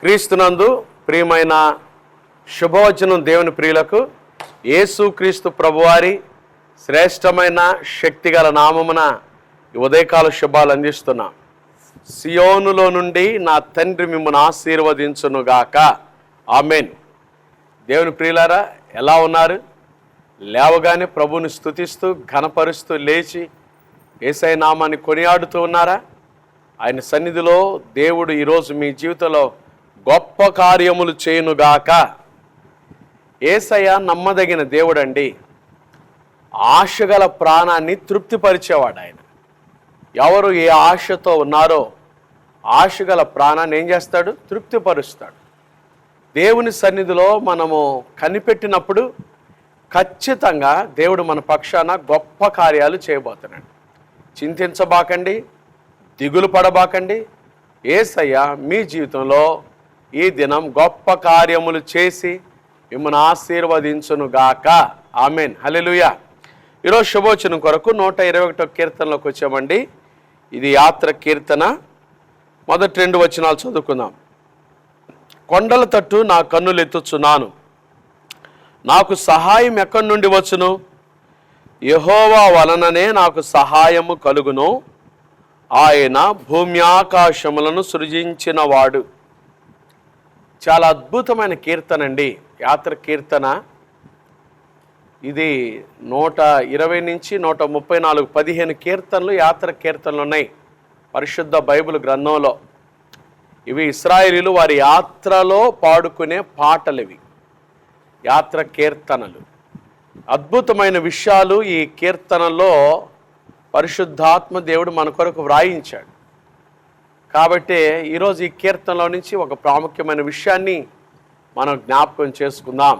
క్రీస్తునందు ప్రియమైన శుభవచనం దేవుని ప్రియులకు యేసుక్రీస్తు ప్రభువారి శ్రేష్టమైన శక్తిగల నామమున ఈ ఉదయకాల శుభాలు అందిస్తున్నా. సియోనులో నుండి నా తండ్రి మిమ్మల్ని ఆశీర్వదించునుగాక. ఆమేన్. దేవుని ప్రియులారా, ఎలా ఉన్నారు? లేవగానే ప్రభుని స్తుతిస్తూ ఘనపరుస్తూ లేచి యేసయ్య నామాన్ని కొనియాడుతూ ఉన్నారా? ఆయన సన్నిధిలో దేవుడు ఈరోజు మీ జీవితంలో గొప్ప కార్యములు చేయునుగాక. యేసయ్య నమ్మదగిన దేవుడండి. ఆశగల ప్రాణాన్ని తృప్తిపరిచేవాడు ఆయన. ఎవరు ఏ ఆశతో ఉన్నారో ఆశగల ప్రాణాన్ని ఏం చేస్తాడు? తృప్తిపరుస్తాడు. దేవుని సన్నిధిలో మనము కనిపెట్టినప్పుడు ఖచ్చితంగా దేవుడు మన పక్షాన గొప్ప కార్యాలు చేయబోతున్నాడు. చింతించబాకండి, దిగులు పడబాకండి. యేసయ్య మీ జీవితంలో ఈ దినం గొప్ప కార్యములు చేసి మిమ్మల్ని ఆశీర్వదించునుగాక. ఆమెన్. హల్లెలూయా. ఈరోజు శుభోచనం కొరకు 121 కీర్తనలోకి వచ్చామండి. ఇది యాత్ర కీర్తన. మొదటి 2 వచనాలు చదువుకుందాం. కొండల తట్టు నా కన్నులు ఎత్తుచున్నాను, నాకు సహాయం ఎక్కడి నుండి వచ్చును? యెహోవా వలననే నాకు సహాయము కలుగును. ఆయన భూమి ఆకాశములను సృజించినవాడు. చాలా అద్భుతమైన కీర్తన అండి, యాత్ర కీర్తన. ఇది 120 నుంచి 134 15 కీర్తనలు యాత్ర కీర్తనలు ఉన్నాయి పరిశుద్ధ బైబిల్ గ్రంథంలో. ఇవి ఇశ్రాయేలీయులు వారి యాత్రలో పాడుకునే పాటలు. ఇవి యాత్ర కీర్తనలు. అద్భుతమైన విషయాలు ఈ కీర్తనలో పరిశుద్ధాత్మ దేవుడు మన కొరకు వ్రాయించాడు. కాబట్టి ఈరోజు ఈ కీర్తనలో నుంచి ఒక ప్రాముఖ్యమైన విషయాన్ని మనం జ్ఞాపకం చేసుకుందాం.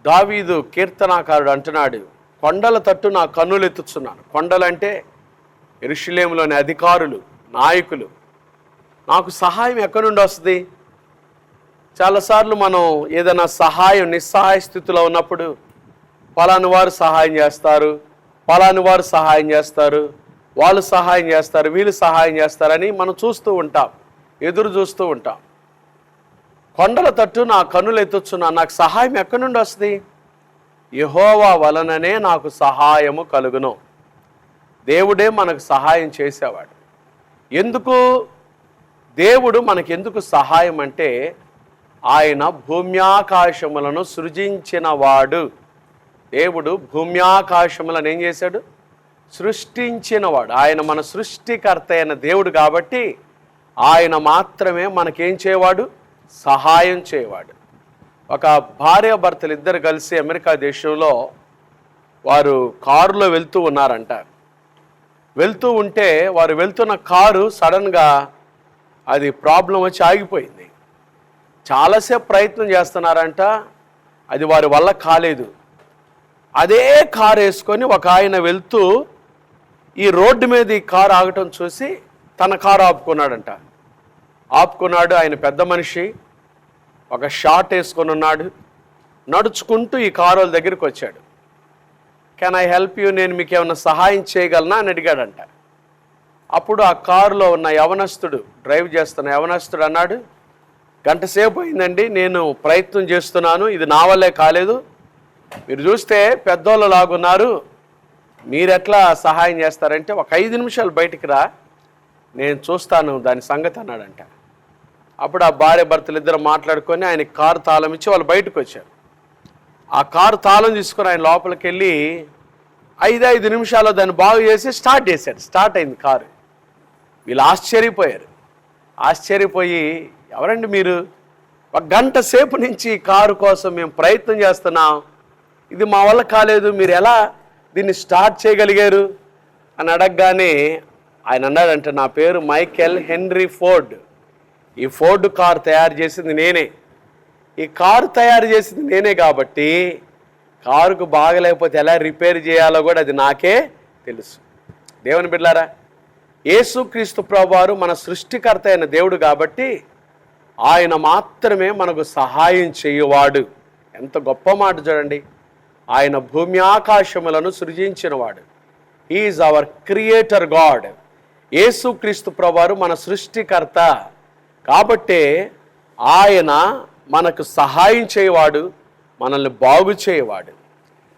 దావీదు కీర్తనాకారుడు అంటున్నాడు, కొండల తట్టు నా కన్నులు ఎత్తుచున్నాను. కొండలంటే యెరూషలేములోని అధికారులు, నాయకులు. నాకు సహాయం ఎక్కడి నుండి వస్తుంది? చాలాసార్లు మనం ఏదైనా సహాయం నిస్సహాయ స్థితిలో ఉన్నప్పుడు పలాని వారు సహాయం చేస్తారు, పలాని వారు సహాయం చేస్తారు, వాళ్ళు సహాయం చేస్తారు, వీళ్ళు సహాయం చేస్తారని మనం చూస్తూ ఉంటాం, ఎదురు చూస్తూ ఉంటాం. కొండల తట్టు నా కన్నులు ఎత్తుచున్నా, నాకు సహాయం ఎక్కడి నుండి వస్తుంది? యెహోవా వలననే నాకు సహాయము కలుగును. దేవుడే మనకు సహాయం చేసేవాడు. ఎందుకు దేవుడు మనకెందుకు సహాయం అంటే, ఆయన భూమ్యాకాశములను సృజించినవాడు. దేవుడు భూమ్యాకాశములను ఏం చేశాడు? సృష్టించినవాడు. ఆయన మన సృష్టికర్త అయిన దేవుడు కాబట్టి ఆయన మాత్రమే మనకేం చేయవాడు? సహాయం చేయవాడు. ఒక భార్యాభర్తలు ఇద్దరు కలిసి అమెరికా దేశంలో వారు కారులో వెళ్తూ ఉన్నారంట. వెళ్తూ ఉంటే వారు వెళ్తున్న కారు సడన్గా అది ప్రాబ్లం వచ్చి ఆగిపోయింది. చాలాసేపు ప్రయత్నం చేస్తున్నారంట, అది వారి వల్ల కాలేదు. అదే కారు వేసుకొని ఒక ఆయన వెళ్తూ ఈ రోడ్డు మీద ఈ కారు ఆగటం చూసి తన కారు ఆపుకున్నాడంట. ఆపుకున్నాడు. ఆయన పెద్ద మనిషి, ఒక షార్ట్ వేసుకొని ఉన్నాడు. నడుచుకుంటూ ఈ కారు వాళ్ళ దగ్గరికి వచ్చాడు. కెన్ ఐ హెల్ప్ యూ, నేను మీకు ఏమైనా సహాయం చేయగలనా అని అడిగాడంట. అప్పుడు ఆ కారులో ఉన్న యవనస్తుడు, డ్రైవ్ చేస్తున్న యవనస్తుడు అన్నాడు, గంట సేపు అయిందండి, నేను ప్రయత్నం చేస్తున్నాను, ఇది నా వల్లే కాలేదు. మీరు చూస్తే పెద్దోళ్ళు లాగున్నారు, మీరెట్లా సహాయం చేస్తారంటే, ఒక 5 నిమిషాలు బయటికి రా, నేను చూస్తాను దాని సంగతి అన్నాడంట. అప్పుడు ఆ భార్య భర్తలు ఇద్దరు మాట్లాడుకొని ఆయన కారు తాళం ఇచ్చి వాళ్ళు బయటకు వచ్చారు. ఆ కారు తాళం తీసుకొని ఆయన లోపలికి వెళ్ళి 5 నిమిషాల్లో దాన్ని బాగు చేసి స్టార్ట్ చేశాడు. స్టార్ట్ అయింది కారు. వీళ్ళు ఆశ్చర్యపోయారు. ఆశ్చర్యపోయి, ఎవరండి మీరు? ఒక గంట సేపు నుంచి కారు కోసం మేము ప్రయత్నం చేస్తున్నాం, ఇది మా వల్ల కాలేదు, మీరు ఎలా దీన్ని స్టార్ట్ చేయగలిగారు అని అడగగానే ఆయన అన్నాడంటే, నా పేరు మైకేల్ హెన్రీ ఫోర్డ్, ఈ ఫోర్డ్ కారు తయారు చేసింది నేనే. ఈ కారు తయారు చేసింది నేనే కాబట్టి కారుకు బాగలేకపోతే ఎలా రిపేర్ చేయాలో కూడా అది నాకే తెలుసు. దేవుని బిడ్డలారా, యేసుక్రీస్తు ప్రభువారు మన సృష్టికర్త అయిన దేవుడు కాబట్టి ఆయన మాత్రమే మనకు సహాయం చేయువాడు. ఎంత గొప్ప మాట చూడండి. ఆయన భూమి ఆకాశములను సృజించినవాడు. He is our creator God. యేసుక్రీస్తు ప్రభువారు మన సృష్టికర్త. కాబట్టే ఆయన మనకు సహాయం చేయవాడు, మనల్ని బాగు చేయవాడు.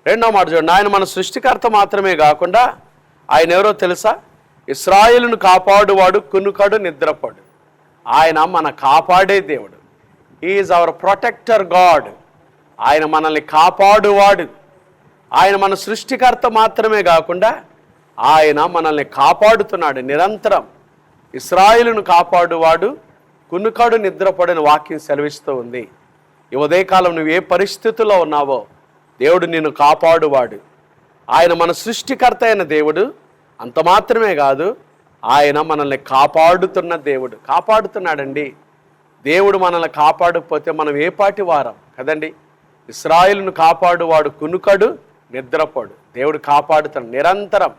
రెండో మాట చూడండి, ఆయన మన సృష్టికర్త మాత్రమే కాకుండా ఆయన ఎవరో తెలుసా? ఇశ్రాయేలును కాపాడువాడు, కునుకడు, నిద్రపడు. ఆయన మన కాపాడే దేవుడు. He is our protector God. ఆయన మనల్ని కాపాడువాడు. ఆయన మన సృష్టికర్త మాత్రమే కాకుండా ఆయన మనల్ని కాపాడుతున్నాడు నిరంతరం. ఇశ్రాయేలును కాపాడువాడు, కునుకడు, నిద్రపడని వాక్యం సెలవిస్తూ ఉంది. ఈ ఉదయకాలం నువ్వు ఏ పరిస్థితుల్లో ఉన్నావో దేవుడు నిన్ను కాపాడువాడు. ఆయన మన సృష్టికర్త అయిన దేవుడు. అంత మాత్రమే కాదు, ఆయన మనల్ని కాపాడుతున్న దేవుడు. కాపాడుతున్నాడండి. దేవుడు మనల్ని కాపాడకపోతే మనం ఏ పాటి వారం కదండి. ఇశ్రాయేలును కాపాడువాడు, కునుకడు, నిద్రపోడు. దేవుడు కాపాడుతాడు నిరంతరం.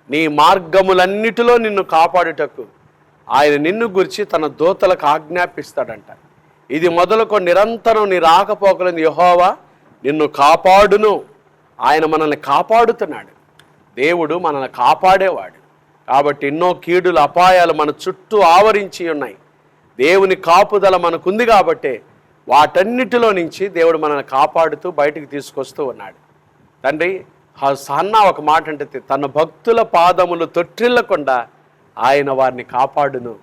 నీ మార్గములన్నిటిలో నిన్ను కాపాడుటకు ఆయన నిన్ను గురించి తన దూతలకు ఆజ్ఞాపిస్తాడంట. ఇది మొదలుకొని నిరంతరం నీ రాకపోకలను యెహోవా నిన్ను కాపాడును. ఆయన మనల్ని కాపాడుతున్నాడు. దేవుడు మనల్ని కాపాడేవాడు. కాబట్టి ఎన్నో కీడుల అపాయాలు మన చుట్టూ ఆవరించి ఉన్నాయి. దేవుని కాపుదల మనకుంది కాబట్టే వాటన్నిటిలో నుంచి దేవుడు మనల్ని కాపాడుతూ బయటికి తీసుకొస్తూ ఉన్నాడు. తండ్రి సన్న ఒక మాట అంటే, తన భక్తుల పాదములు తొట్టిల్లకుండా ఆయన వారిని కాపాడును.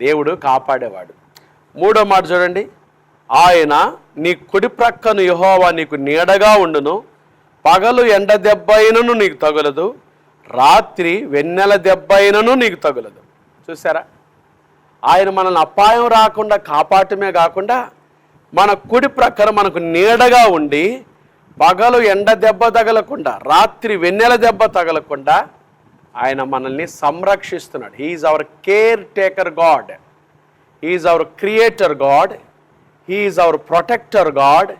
దేవుడు కాపాడేవాడు. మూడో మాట చూడండి, ఆయన నీ కుడి ప్రక్కను యెహోవా నీకు నీడగా ఉండును. పగలు ఎండ దెబ్బైనను నీకు తగులదు, రాత్రి వెన్నెల దెబ్బైనను నీకు తగులదు. చూసారా? ఆయన మనల్ని అపాయం రాకుండా కాపాడటమే కాకుండా మన కుడి ప్రక్కన మనకు నీడగా ఉండి పగలు ఎండ దెబ్బ తగలకుండా, రాత్రి వెన్నెల దెబ్బ తగలకుండా ఆయన మనల్ని సంరక్షిస్తున్నాడు. He is our caretaker God. He is our creator God. He is our protector God.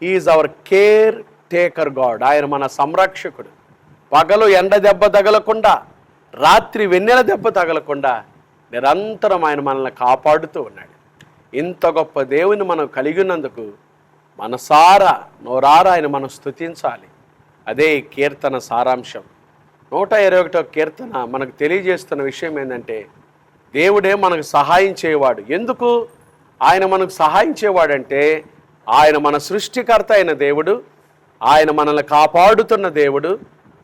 He is our caretaker God. ఆయన మన సంరక్షకుడు. పగలు ఎండ దెబ్బ తగలకుండా, రాత్రి వెన్నెల దెబ్బ తగలకుండా నిరంతరం ఆయన మనల్ని కాపాడుతూ ఉన్నాడు. ఇంత గొప్ప దేవుని మనం కలిగి ఉన్నందుకు మనసారా నోరారా ఆయన మనం స్తుతించాలి. అదే ఈ కీర్తన సారాంశం. 121వ కీర్తన మనకు తెలియజేస్తున్న విషయం ఏంటంటే, దేవుడే మనకు సహాయం చేయవాడు. ఎందుకు ఆయన మనకు సహాయం చేయవాడంటే, ఆయన మన సృష్టికర్త అయిన దేవుడు, ఆయన మనల్ని కాపాడుతున్న దేవుడు,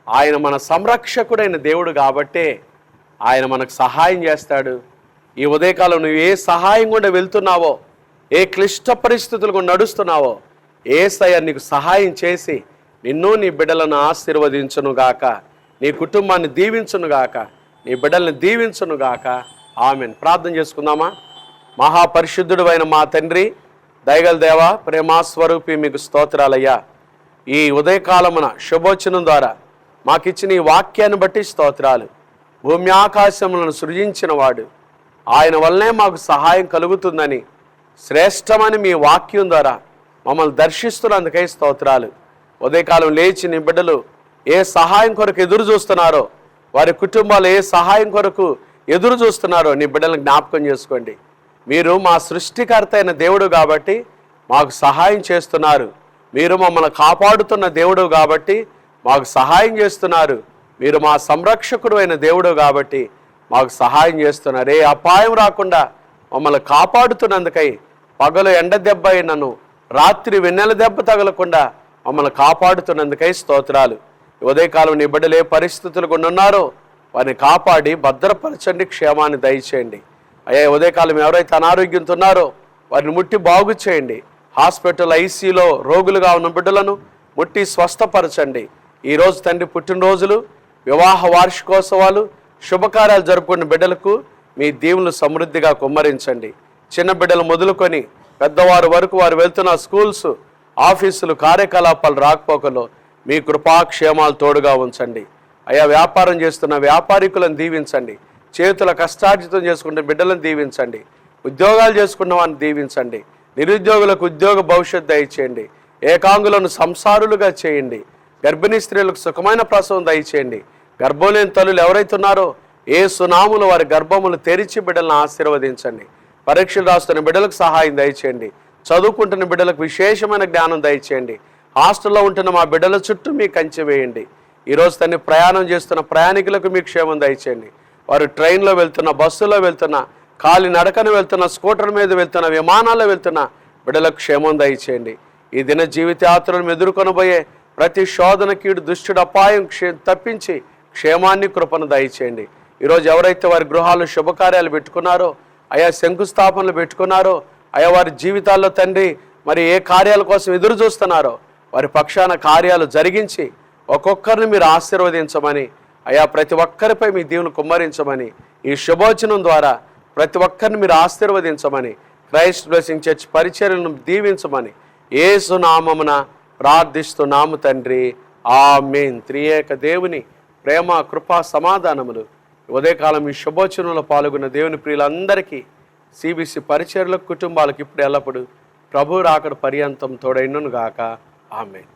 ఆయన మన సంరక్షకుడైన దేవుడు కాబట్టే ఆయన మనకు సహాయం చేస్తాడు. ఈ ఉదయకాలం నువ్వు ఏ సహాయం కూడా వెళ్తున్నావో, ఏ క్లిష్ట పరిస్థితులు కూడా నడుస్తున్నావో, యేసయ్య నీకు సహాయం చేసి నిన్ను నీ బిడ్డలను ఆశీర్వదించునుగాక, నీ కుటుంబాన్ని దీవించునుగాక, నీ బిడ్డల్ని దీవించునుగాక. ఆమెన్. ప్రార్థన చేసుకుందామా? మహాపరిశుద్ధుడు అయిన మా తండ్రి, దయగల దేవా, ప్రేమాస్వరూపి, మీకు స్తోత్రాలయ్యా. ఈ ఉదయకాలమున శుభోచనం ద్వారా మాకిచ్చిన ఈ వాక్యాన్ని బట్టి స్తోత్రాలు. భూమి ఆకాశములను సృజించిన వాడు, ఆయన వల్లనే మాకు సహాయం కలుగుతుందని శ్రేష్టమని మీ వాక్యం ద్వారా మమ్మల్ని దర్శిస్తున్నందుకై స్తోత్రాలు. ఉదయకాలం లేచి నీ బిడ్డలు ఏ సహాయం కొరకు ఎదురు చూస్తున్నారో, వారి కుటుంబాలు ఏ సహాయం కొరకు ఎదురు చూస్తున్నారో నీ బిడ్డలను జ్ఞాపకం చేసుకోండి. మీరు మా సృష్టికర్త అయిన దేవుడు కాబట్టి మాకు సహాయం చేస్తున్నారు. మీరు మమ్మల్ని కాపాడుతున్న దేవుడు కాబట్టి మాకు సహాయం చేస్తున్నారు. మీరు మా సంరక్షకుడు అయిన దేవుడు కాబట్టి మాకు సహాయం చేస్తున్నారు. ఏ అపాయం రాకుండా మమ్మల్ని కాపాడుతున్నందుకై పగలు ఎండ దెబ్బ అయినను, రాత్రి వెన్నెల దెబ్బ తగలకుండా మమ్మల్ని కాపాడుతున్నందుకై స్తోత్రాలు. ఉదయకాలం నీ బిడ్డలు ఏ పరిస్థితులు కూడా ఉన్నారో వారిని కాపాడి భద్రపరచండి, క్షేమాన్ని దయచేయండి. అయ్యా, ఉదయకాలం ఎవరైతే అనారోగ్యంతో ఉన్నారో వారిని ముట్టి బాగు చేయండి. హాస్పిటల్, ఐసీలో రోగులుగా ఉన్న బిడ్డలను ముట్టి స్వస్థపరచండి. ఈరోజు తండ్రి పుట్టినరోజులు, వివాహ వార్షికోత్సవాలు, శుభకార్యాలు జరుపుకున్న బిడ్డలకు మీ దీవులు సమృద్ధిగా కుమ్మరించండి. చిన్న బిడ్డలు మొదలుకొని పెద్దవారు వరకు వారు వెళ్తున్న స్కూల్స్, ఆఫీసులు, కార్యకలాపాలు రాకపోకలో మీ కృపాక్షేమాలు తోడుగా ఉంచండి. అయ్యా, వ్యాపారం చేస్తున్న వ్యాపారికులను దీవించండి. చేతుల కష్టార్జితం చేసుకుంటున్న బిడ్డలను దీవించండి. ఉద్యోగాలు చేసుకున్న వారిని దీవించండి. నిరుద్యోగులకు ఉద్యోగ భవిష్యత్తు దయచేయండి. ఏకాంగులను సంసారులుగా చేయండి. గర్భిణీ స్త్రీలకు సుఖమైన ప్రసవం దయచేయండి. గర్భం లేని తల్లులు ఎవరైతే ఉన్నారో యేసు నామములో వారి గర్భములు తెరిచి బిడ్డలను ఆశీర్వదించండి. పరీక్షలు రాస్తున్న బిడ్డలకు సహాయం దయచేయండి. చదువుకుంటున్న బిడ్డలకు విశేషమైన జ్ఞానం దయచేయండి. హాస్టల్లో ఉంటున్న మా బిడ్డల చుట్టూ మీ కంచె వేయండి. ఈరోజు తన్ని ప్రయాణం చేస్తున్న ప్రయాణికులకు మీ క్షేమం దయచేయండి. వారు ట్రైన్లో వెళ్తున్న, బస్సులో వెళ్తున్న, కాలి నడకన వెళ్తున్న, స్కూటర్ మీద వెళ్తున్న, విమానాల్లో వెళ్తున్న బిడ్డలకు క్షేమం దయచేయండి. ఈ దిన జీవితయాత్రలను ఎదుర్కొనబోయే ప్రతి శోధన, కీడు, దుష్టుడు, అపాయం తప్పించి క్షేమాన్ని, కృపను దయచేయండి. ఈరోజు ఎవరైతే వారి గృహాల్లో శుభకార్యాలు పెట్టుకున్నారో, ఆయా శంకుస్థాపనలు పెట్టుకున్నారో, ఆయా వారి జీవితాల్లో తండ్రి మరి ఏ కార్యాల కోసం ఎదురు చూస్తున్నారో వారి పక్షాన కార్యాలు జరిగించి ఒక్కొక్కరిని మీరు ఆశీర్వదించమని, అయా ప్రతి ఒక్కరిపై మీ దీవుని కుమ్మరించమని, ఈ శుభవచనం ద్వారా ప్రతి ఒక్కరిని మీరు ఆశీర్వదించమని, క్రైస్ట్ బ్లెస్సింగ్ చర్చ్ పరిచర్యలను దీవించమని యేసు నామమున ప్రార్థిస్తున్నాము తండ్రి. ఆమేన్. త్రియేక దేవుని ప్రేమ, కృపా, సమాధానములు ఉదయకాలం ఈ శుభవచనంలో పాల్గొన్న దేవుని ప్రియులందరికీ, సిబిసి పరిచర్లకు, కుటుంబాలకు ఇప్పుడు ఎల్లప్పుడు ప్రభు రాకడ పర్యంతం తోడైనను గాక. ఆమేన్.